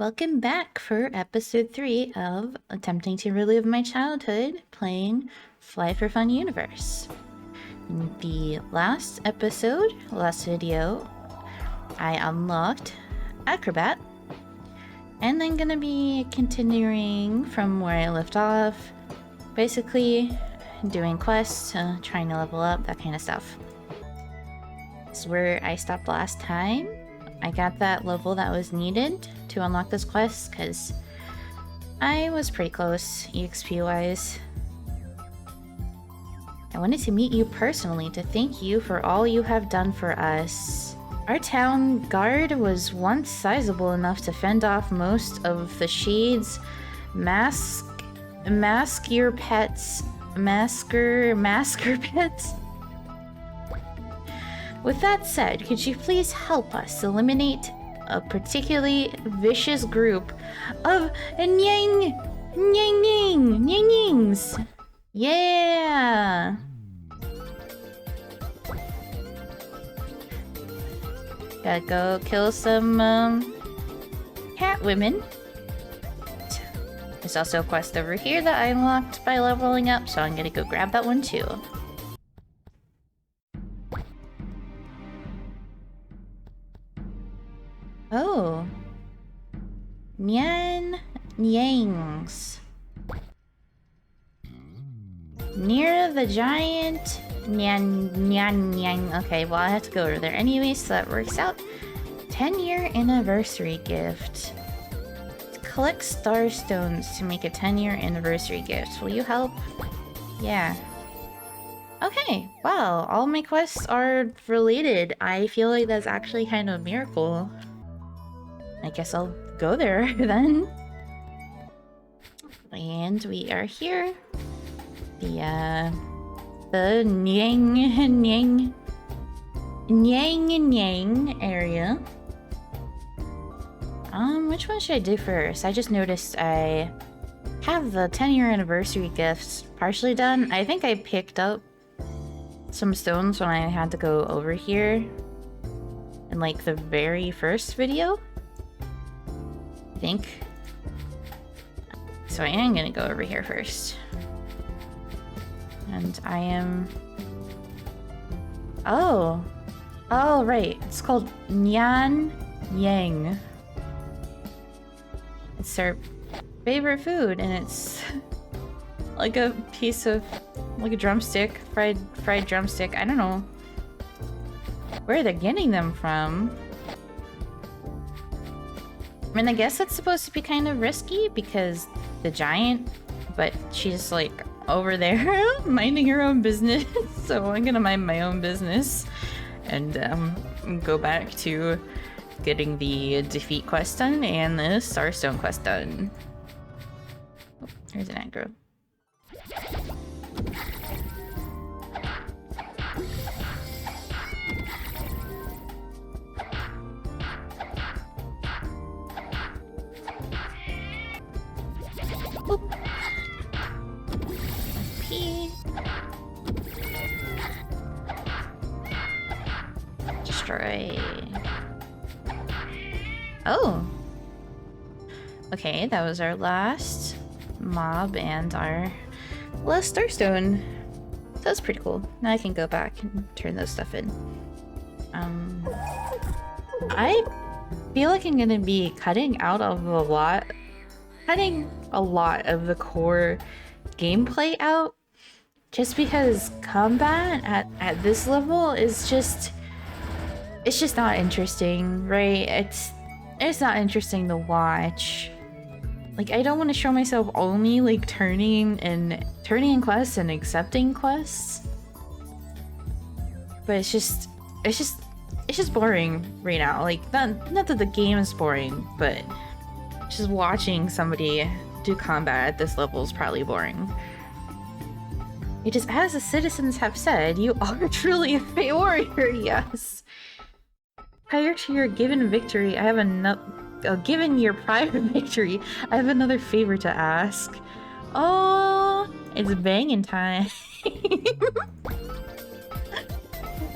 Welcome back for episode 3 of Attempting to Relive My Childhood playing Fly for Fun Universe. In the last video, I unlocked Acrobat, and I'm gonna be continuing from where I left off, basically doing quests, trying to level up, that kind of stuff. This is where I stopped last time. I got that level that was needed to unlock this quest, because I was pretty close, EXP-wise. I wanted to meet you personally to thank you for all you have done for us. Our town guard was once sizable enough to fend off most of the Shade's masker pets. With that said, could you please help us eliminate a particularly vicious group of Nyangs? Yeah! Gotta go kill some cat women. There's also a quest over here that I unlocked by leveling up, so I'm gonna go grab that one too. Oh. Nyangs. Near the giant Nyang. Okay, well I have to go over there anyway, so that works out. 10-year anniversary gift. Collect star stones to make a 10-year anniversary gift. Will you help? Yeah. Okay, wow, all my quests are related. I feel like that's actually kind of a miracle. I guess I'll go there then. And we are here. The Nyang area. Which one should I do first? I just noticed I have the 10-year anniversary gifts partially done. I think I picked up some stones when I had to go over here in like the very first video, I think. So I am gonna go over here first. And I am... Oh! Oh, right. It's called Nyan Yang. It's our favorite food, and it's like a piece of... like a drumstick. Fried drumstick. I don't know where they're getting them from. I mean, I guess it's supposed to be kind of risky because the giant, but she's like over there minding her own business. So I'm gonna mind my own business and go back to getting the defeat quest done and the starstone quest done. Oh, here's an aggro. Oop. P. Destroy. Oh. Okay, that was our last mob and our last starstone. That's pretty cool. Now I can go back and turn those stuff in. I feel like I'm gonna be cutting a lot of the core gameplay out, just because combat at this level is just, it's just not interesting, right? It's not interesting to watch. Like, I don't want to show myself only like turning in quests and accepting quests, but it's just boring right now. Like, not that the game is boring, but just watching somebody do combat at this level is probably boring. It just, as the citizens have said, you are truly a Fey warrior, yes. Prior to your given victory, I have given your prior victory, I have another favor to ask. Oh, it's banging time.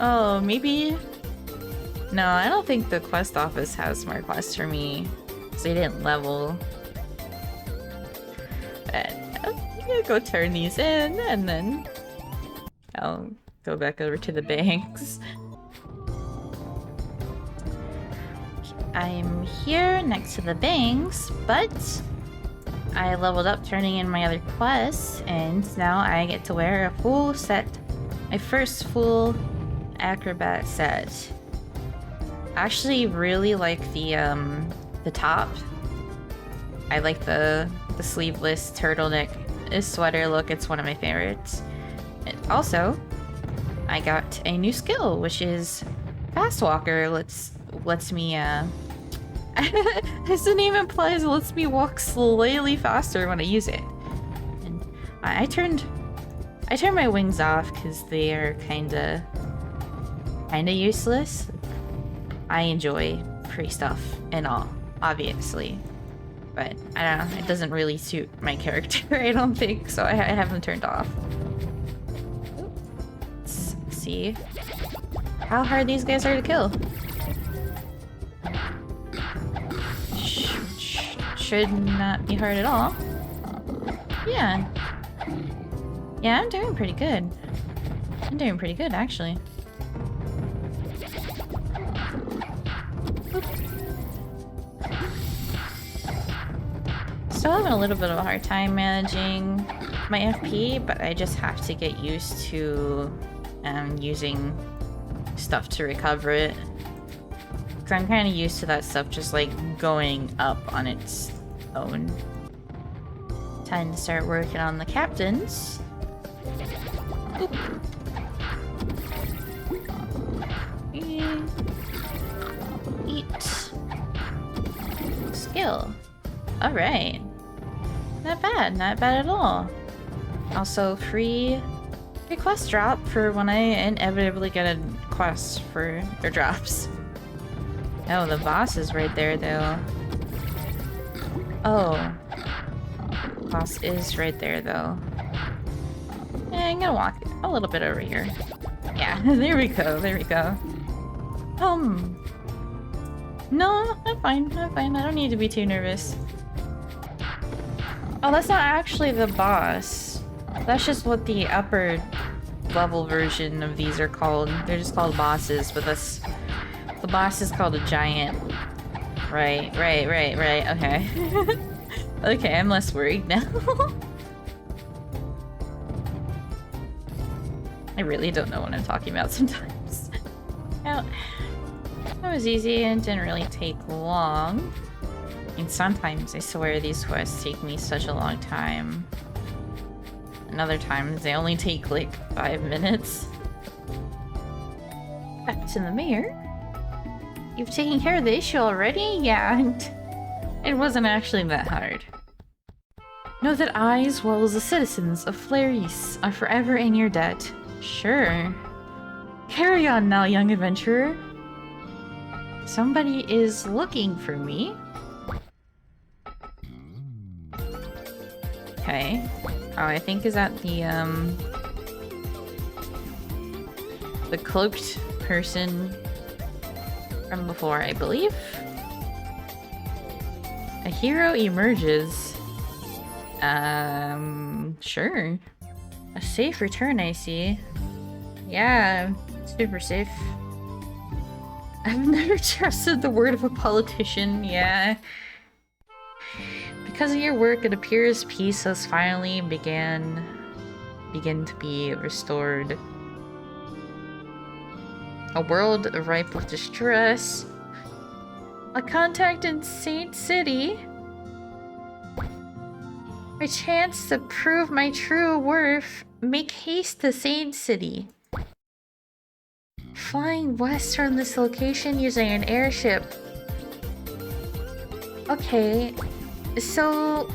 Oh, maybe No, I don't think the quest office has more quests for me. So they didn't level. But I'm gonna go turn these in, and then I'll go back over to the banks. I'm here next to the banks, but I leveled up turning in my other quests, and now I get to wear a full set. My first full acrobat set. I actually really like the top. I like the sleeveless turtleneck sweater look. It's one of my favorites. And also, I got a new skill, which is Fast Walker. Lets me as the name implies, it lets me walk slightly faster when I use it. And I turned my wings off because they are kinda useless. I enjoy free stuff and all, obviously. But I don't know, it doesn't really suit my character, I don't think, so I have them turned off. Let's see how hard these guys are to kill. Should not be hard at all. Yeah. Yeah, I'm doing pretty good. I'm doing pretty good, actually. Oop. Still having a little bit of a hard time managing my FP, but I just have to get used to using stuff to recover it. Because I'm kind of used to that stuff just like going up on its own. Time to start working on the captains. Oop. Eat. Skill. Alright. Not bad, not bad at all. Also, free quest drop for when I inevitably get a quest for their drops. Oh, the boss is right there, though. Oh. Boss is right there, though. Yeah, I'm gonna walk a little bit over here. Yeah, there we go, there we go. No, I'm fine, I'm fine. I don't need to be too nervous. Oh, that's not actually the boss. That's just what the upper level version of these are called. They're just called bosses, but that's... The boss is called a giant. Right, okay. Okay, I'm less worried now. I really don't know what I'm talking about sometimes. Now, that was easy and didn't really take long. And sometimes I swear these quests take me such a long time. And other times they only take like 5 minutes. Back to the mayor. You've taken care of the issue already? Yeah, it wasn't actually that hard. Know that I, as well as the citizens of Flyff, are forever in your debt. Sure. Carry on now, young adventurer. Somebody is looking for me. Okay. Oh, I think is that the cloaked person from before, I believe. A hero emerges. Sure. A safe return, I see. Yeah, super safe. I've never trusted the word of a politician, yeah. Because of your work, it appears peace has finally begin to be restored. A world ripe with distress. A contact in Saint City. My chance to prove my true worth. Make haste to Saint City. Flying west from this location using an airship. Okay, so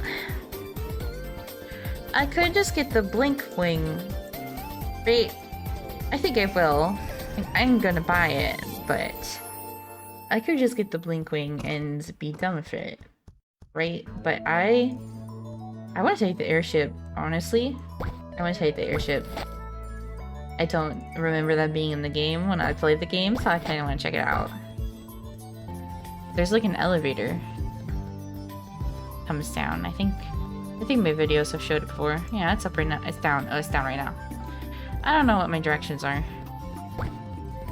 I could just get the blink wing. Wait, I think I will. I'm gonna buy it, but I could just get the blink wing and be done with it, right? But I want to take the airship, honestly. I want to take the airship. I don't remember that being in the game when I played the game, so I kind of want to check it out. There's like an elevator. comes down. I think my videos have showed it before. Yeah, it's up right now. It's down. Oh, it's down right now. I don't know what my directions are.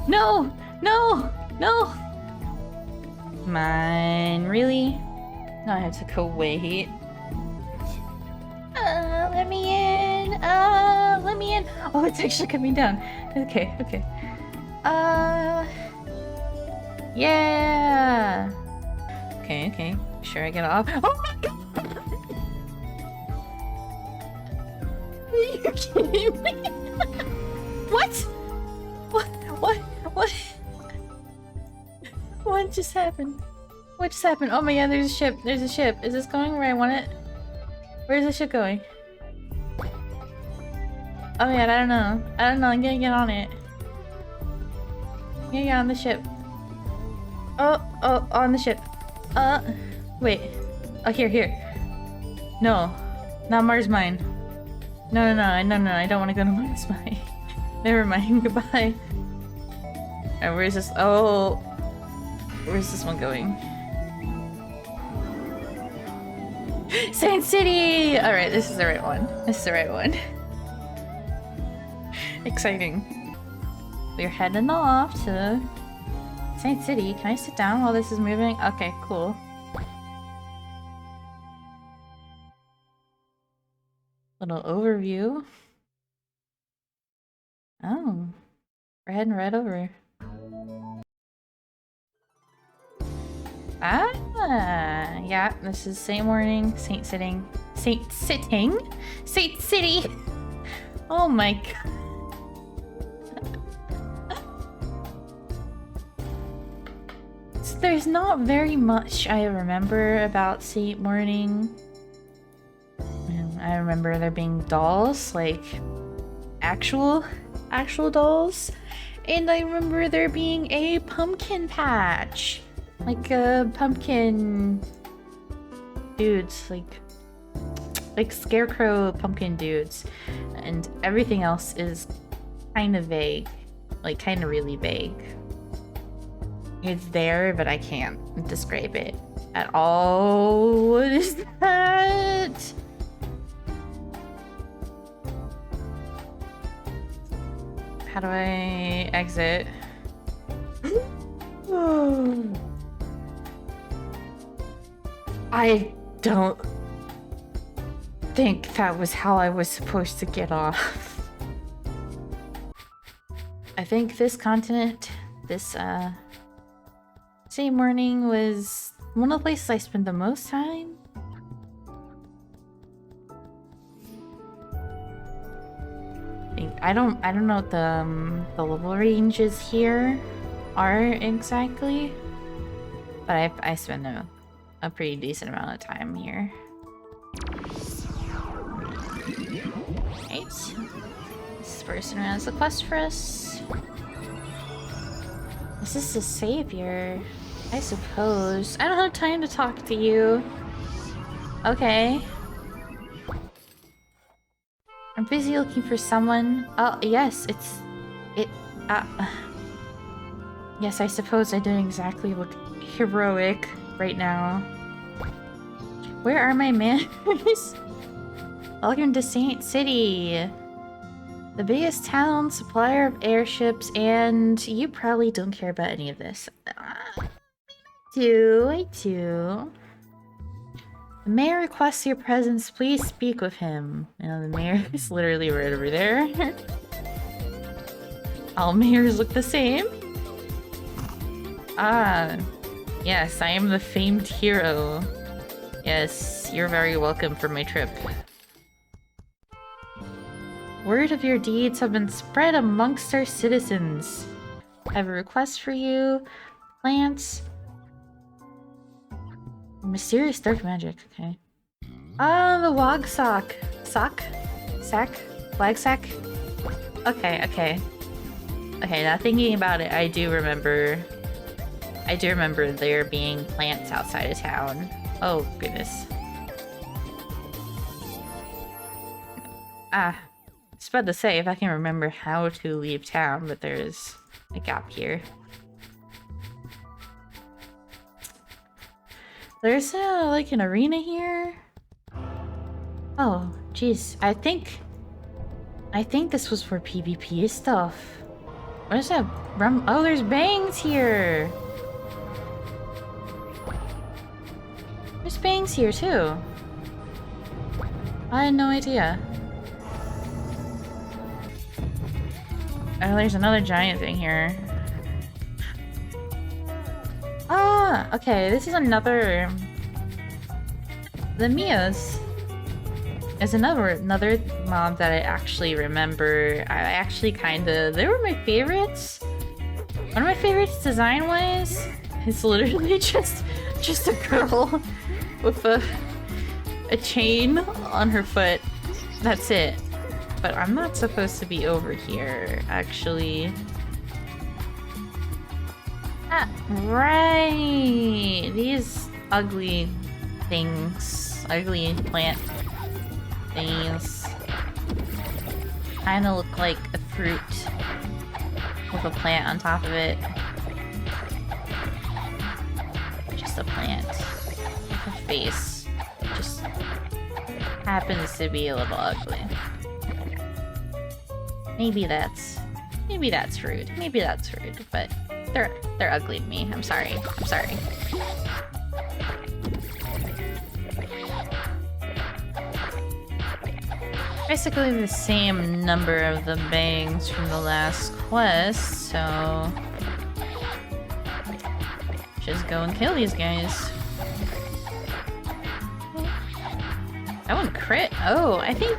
No! No! No! Mine, really? No, I have to go wait. Let me in! Let me in! Oh, it's actually coming down. Okay, okay. Yeah! Okay, okay. Sure I get off. Oh my god! Are you kidding me? What? What? What just happened? What just happened? Oh my god, there's a ship. There's a ship. Is this going where I want it? Where's the ship going? Oh my god, I don't know. I don't know. I'm gonna get on it. I'm gonna get on the ship. Oh, on the ship. Wait. Oh, here. No. Not Mars Mine. No, I don't want to go to Mars Mine. Never mind. Goodbye. Alright, where is this? Oh. Where's this one going? Sand City! Alright, this is the right one. Exciting. We're heading off to Sand City. Can I sit down while this is moving? Okay, cool. Little overview. Oh. We're heading right over. Ah, yeah, this is Saint Morning, Saint City. Oh my god. So there's not very much I remember about Saint Morning. I remember there being dolls, like actual dolls. And I remember there being a pumpkin patch. Like pumpkin dudes, like scarecrow pumpkin dudes, and everything else is kind of vague, like kind of really vague. It's there, but I can't describe it at all. What is that? How do I exit? I don't think that was how I was supposed to get off. I think this continent, this Saint Morning was one of the places I spent the most time. I don't know what the level ranges here are exactly, but I spent a pretty decent amount of time here. Right. This person has a quest for us. Is this the savior? I suppose. I don't have time to talk to you. Okay. I'm busy looking for someone. Oh, yes, yes, I suppose I didn't exactly look heroic right now. Where are my manners? Welcome to Saint City, the biggest town, supplier of airships, and you probably don't care about any of this. I do. The mayor requests your presence. Please speak with him. The mayor is literally right over there. All mayors look the same. Ah, yes, I am the famed hero. Yes, you're very welcome for my trip. Word of your deeds have been spread amongst our citizens. I have a request for you. Plants. Mysterious dark magic, okay. Ah, the wog sock. Flag sack? Okay, now thinking about it, I do remember there being plants outside of town. Oh, goodness. I was about to say, if I can remember how to leave town, but there's a gap here. There's like an arena here. Oh, jeez. I think this was for PvP stuff. What is that? Oh, there's bangs here! There's bangs here, too. I had no idea. Oh, there's another giant thing here. Ah, okay, this is another... The Mias is another mob that I actually remember. I actually kinda... They were my favorites. One of my favorites design-wise is literally just a girl with a chain on her foot. That's it. But I'm not supposed to be over here, actually. Ah, right! These ugly things. Ugly plant things. Kinda look like a fruit with a plant on top of it. Just a plant with a face. Just happens to be a little ugly. Maybe that's rude. Maybe that's rude, but they're ugly to me. I'm sorry. I'm sorry. Basically the same number of the bangs from the last quest, so just go and kill these guys. That one crit. Oh, I think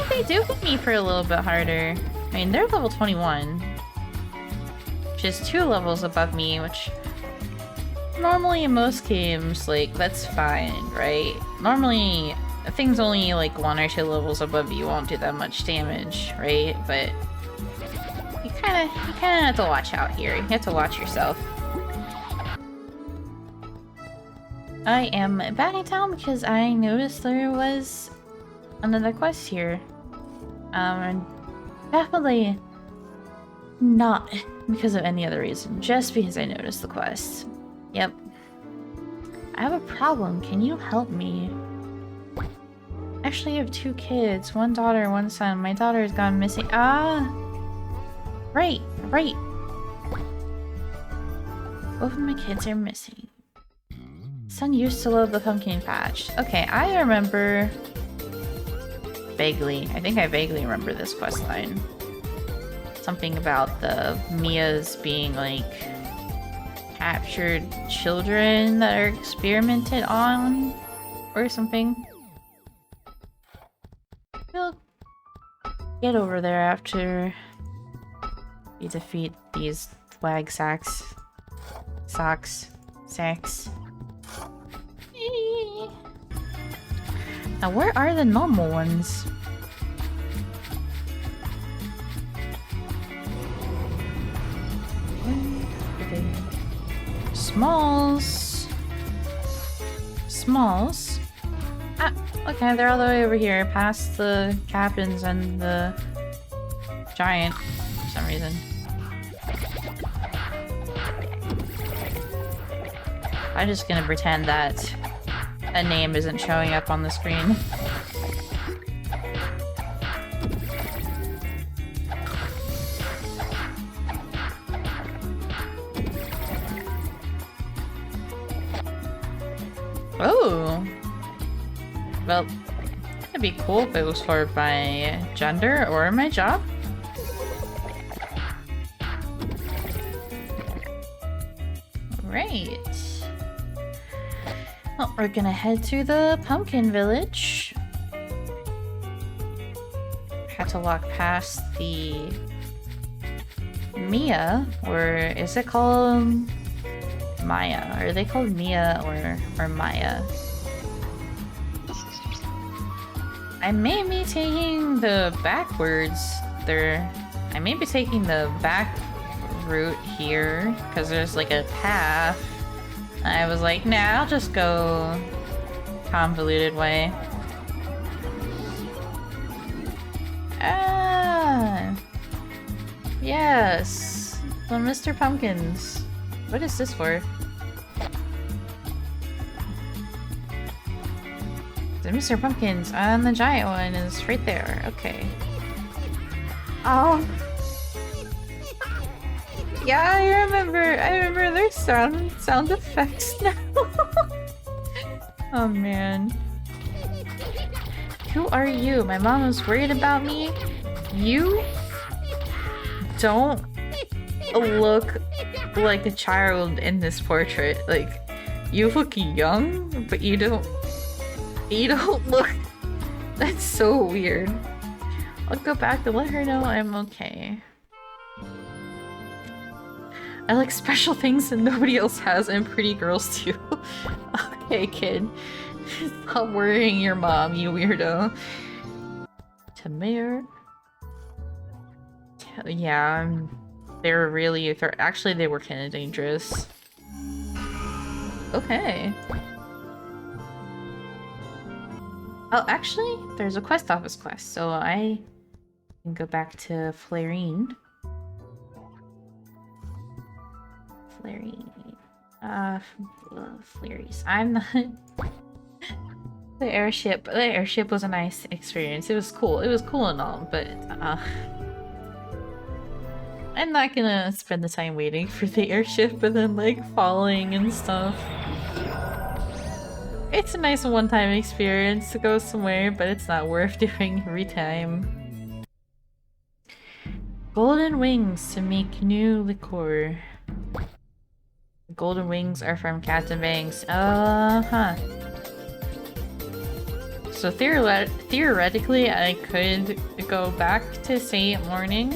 they do hit me for a little bit harder. I mean, they're level 21, which is 2 levels above me, which normally in most games, like, that's fine, right? Normally, if things only like 1 or 2 levels above you won't do that much damage, right? But you kinda have to watch out here. You have to watch yourself. I am back in town because I noticed there was another quest here. And definitely not because of any other reason, just because I noticed the quest. Yep. I have a problem. Can you help me? Actually, I have 2 kids. 1 daughter, 1 son. My daughter has gone missing. Ah! Right. Both of my kids are missing. Son used to love the pumpkin patch. Okay, I remember... vaguely. I think I vaguely remember this quest line. Something about the Mias being, like, captured children that are experimented on, or something. We'll get over there after you defeat these swag sacks. Sacks. Now, where are the normal ones? Smalls. Ah, okay, they're all the way over here, past the captains and the giant, for some reason. I'm just gonna pretend that a name isn't showing up on the screen. Oh! Well, it'd be cool if it was for my gender or my job. Right. Well, we're gonna head to the pumpkin village. Had to walk past the Mia, or is it called Maya? Are they called Mia or Maya? I may be taking the backwards. I may be taking the back route here because there's like a path. I was like, nah, I'll just go convoluted way. Ah, yes, the Mr. Pumpkins. What is this for? The Mr. Pumpkins and the giant one is right there. Okay. Oh. Yeah, I remember their sound effects now. Oh man. Who are you? My mom was worried about me. You don't look like a child in this portrait. Like, you look young, but you don't look. That's so weird. I'll go back and let her know I'm okay. I like special things that nobody else has and pretty girls too. Okay, kid. Stop worrying your mom, you weirdo. Tamir. Yeah, they were kind of dangerous. Okay. Oh, actually, there's a quest office quest, so I can go back to Flarine. Flaries. I'm not... The airship was a nice experience. It was cool. It was cool and all, but I'm not gonna spend the time waiting for the airship and then like falling and stuff. It's a nice one-time experience to go somewhere, but it's not worth doing every time. Golden wings to make new liqueur. Golden wings are from Captain Banks. Uh-huh. So theoretically, I could go back to St. Morning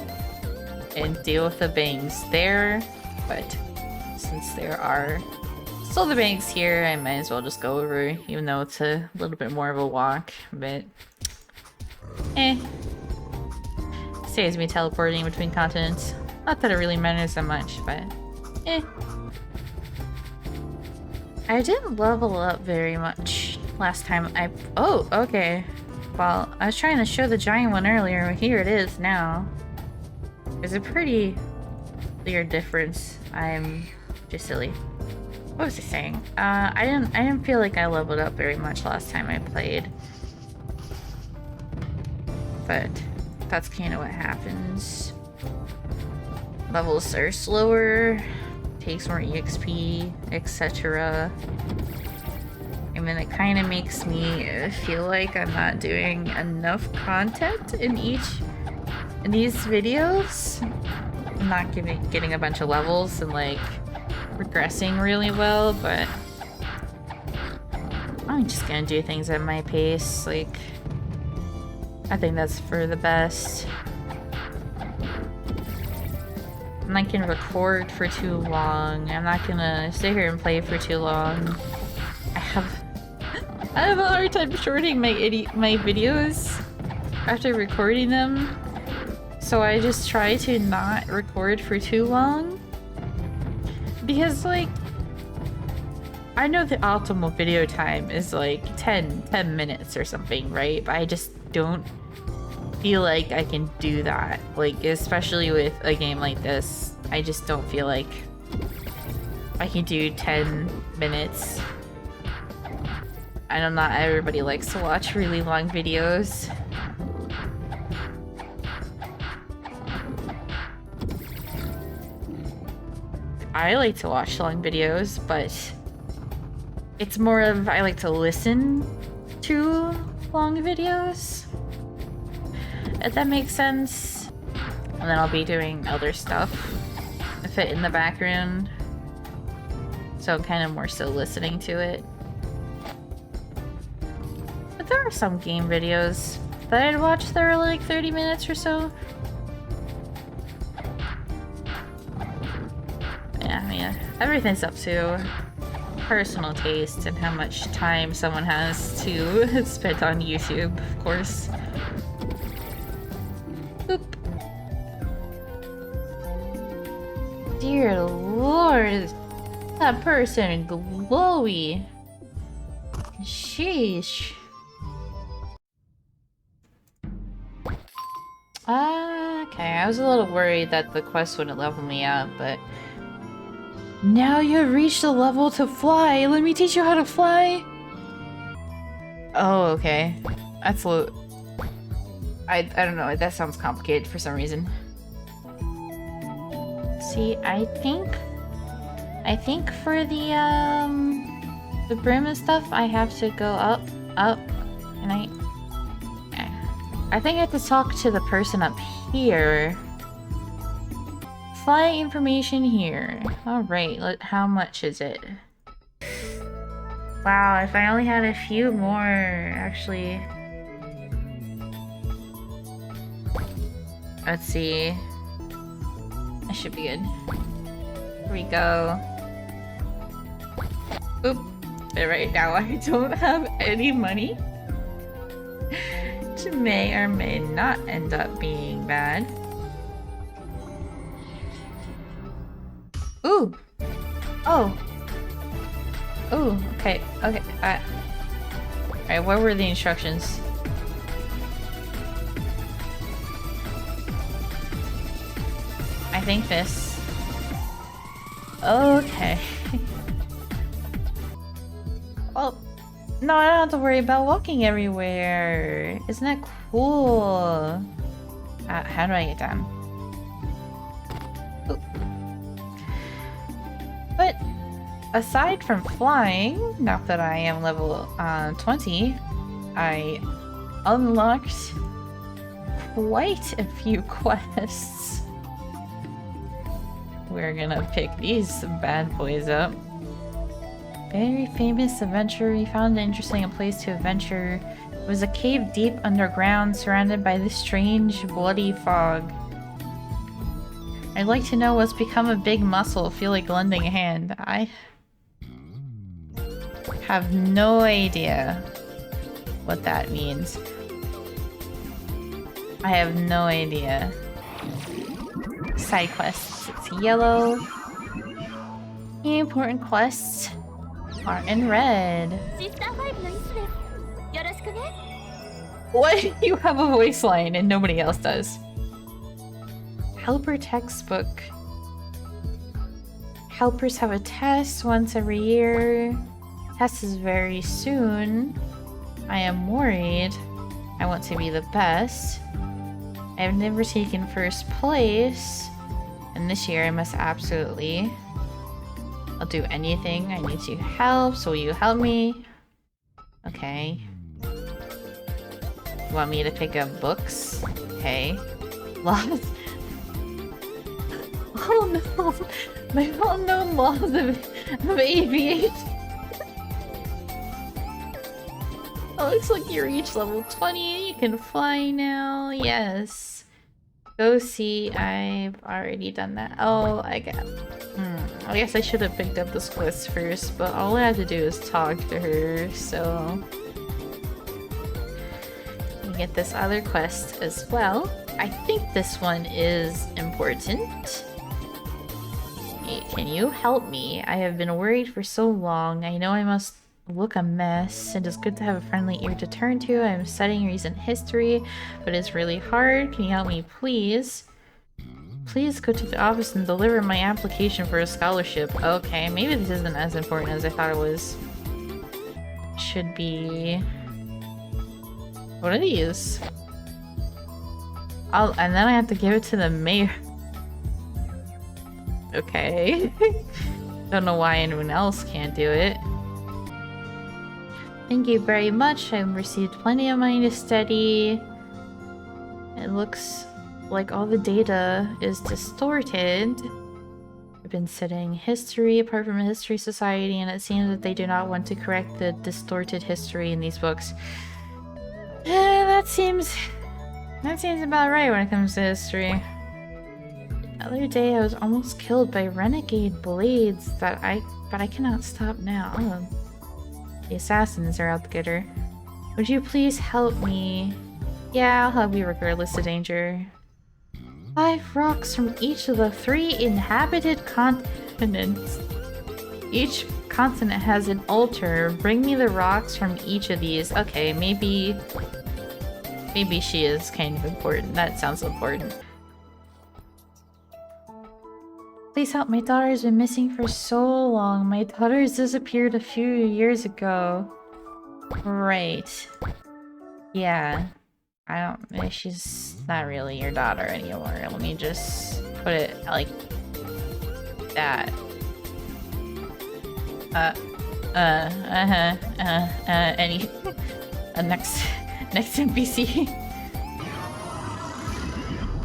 and deal with the bangs there, but since there are still the bangs here, I might as well just go over, even though it's a little bit more of a walk, but saves me teleporting between continents. Not that it really matters that much, but I didn't level up very much last time oh, okay. Well, I was trying to show the giant one earlier, but here it is now. There's a pretty clear difference. I'm just silly. What was I saying? I didn't feel like I leveled up very much last time I played. But that's kind of what happens. Levels are slower, takes more EXP, etc. I mean, it kind of makes me feel like I'm not doing enough content in these videos. I'm not getting a bunch of levels and like progressing really well, but I'm just gonna do things at my pace. Like, I think that's for the best. I'm not gonna record for too long. I'm not gonna sit here and play for too long. I have a hard time shorting my videos after recording them, so I just try to not record for too long, because like I know the optimal video time is like 10 minutes or something, right? But I just don't feel like I can do that, like especially with a game like this. I just don't feel like I can do 10 minutes. I know not everybody likes to watch really long videos. I like to watch long videos, but it's more of I like to listen to long videos, if that makes sense. And then I'll be doing other stuff if it in the background, so I'm kind of more so listening to it. But there are some game videos that I'd watch that are like 30 minutes or so. Yeah, I mean, everything's up to personal taste and how much time someone has to spend on YouTube, of course. Boop. Dear Lord, that person glowy. Sheesh. Okay, I was a little worried that the quest wouldn't level me up, but now you have reached the level to fly. Let me teach you how to fly. Oh, okay. That's a little... I don't know, that sounds complicated for some reason. See, I think for the brim and stuff, I have to go up, and I think I have to talk to the person up here. Fly information here. Alright, how much is it? Wow, if I only had a few more, actually. Let's see. That should be good. Here we go. Oop. But right now I don't have any money. Which may or may not end up being bad. Ooh! Oh! Ooh, okay, okay. Alright, what were the instructions? I think this. Okay. Well, no, I don't have to worry about walking everywhere. Isn't that cool? How do I get down? Ooh. But aside from flying, now that I am level 20, I unlocked quite a few quests. We're gonna pick these bad boys up. Very famous adventure. We found it interesting a place to adventure. It was a cave deep underground, surrounded by this strange, bloody fog. I'd like to know what's become of Big Muscle. Feel like lending a hand. I have no idea what that means. I have no idea. Side quests. It's yellow. The important quests are in red. What? You have a voice line and nobody else does. Helper textbook. Helpers have a test once every year. Test is very soon. I am worried. I want to be the best. I have never taken first place. And this year I must absolutely... I'll do anything. I need your help, so will you help me? Okay. You want me to pick up books? Okay. Laws. Oh no! My well-known laws of aviation. Oh, looks like you reached level 20. You can fly now. Yes. Go see. I've already done that. Oh, I got... I guess I should have picked up this quest first, but all I have to do is talk to her, so... You get this other quest as well. I think this one is important. Hey, can you help me? I have been worried for so long. I know I must look a mess. It is good to have a friendly ear to turn to. I am studying recent history, but it's really hard. Can you help me, please? Please go to the office and deliver my application for a scholarship. Okay, maybe this isn't as important as I thought it was. Should be... What are these? Oh, and then I have to give it to the mayor. Okay. Don't know why anyone else can't do it. Thank you very much. I've received plenty of money to study. It looks like all the data is distorted. I've been studying history apart from a history society, and it seems that they do not want to correct the distorted history in these books. That seems about right when it comes to history. The other day I was almost killed by renegade blades but I cannot stop now. Oh. The assassins are out to get her. Would you please help me? Yeah, I'll help you regardless of danger. 5 rocks from each of the 3 inhabited continents. Each continent has an altar. Bring me the rocks from each of these. Okay, maybe she is kind of important. That sounds important. Please help, my daughter has been missing for so long. My daughter has disappeared a few years ago. Right. Yeah. She's not really your daughter anymore. Let me just put it like that. Any next NPC.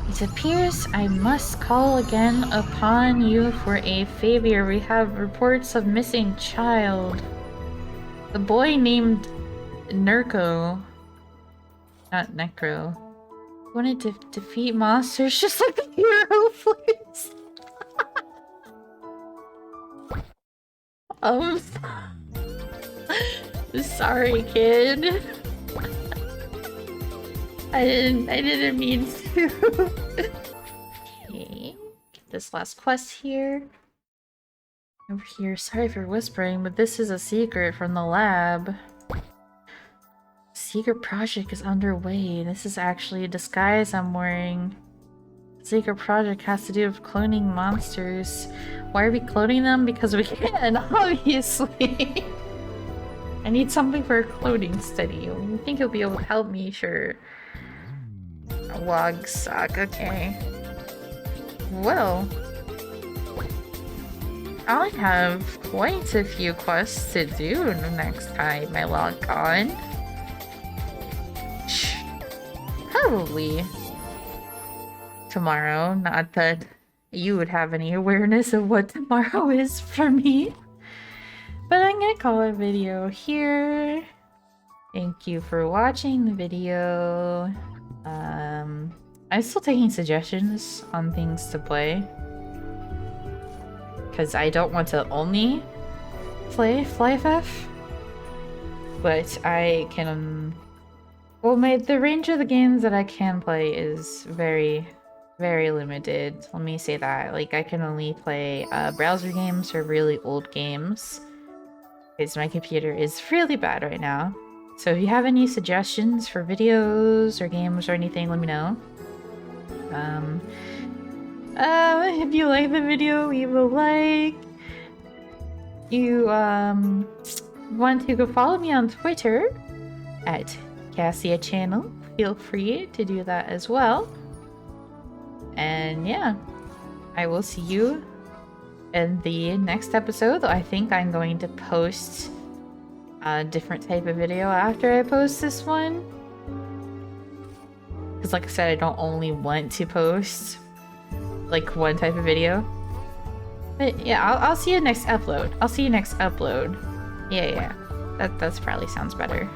It appears I must call again upon you for a favor. We have reports of missing child. The boy named Nurko, not Necro, wanted to defeat monsters just like the hero please. Sorry, kid. I didn't mean to. Okay, get this last quest here. Over here, sorry for whispering, but this is a secret from the lab. Secret project is underway. This is actually a disguise I'm wearing. Secret project has to do with cloning monsters. Why are we cloning them? Because we can, obviously. I need something for a cloning study. You think you'll be able to help me? Sure. Wogs suck, okay. Well, I'll have quite a few quests to do next time I log on. Probably tomorrow, not that you would have any awareness of what tomorrow is for me. But I'm gonna call a video here. Thank you for watching the video. I'm still taking suggestions on things to play. Because I don't want to only play Flyff, but I can... Well, the range of the games that I can play is very, very limited. Let me say that. Like, I can only play browser games or really old games. Because my computer is really bad right now. So if you have any suggestions for videos or games or anything, let me know. If you like the video, leave a like. You want to go follow me on Twitter at Cassia Channel, feel free to do that as well. And yeah, I will see you in the next episode. I think I'm going to post a different type of video after I post this one. Because like I said, I don't only want to post like one type of video. But yeah, I'll see you next upload. I'll see you next upload. Yeah, that probably sounds better.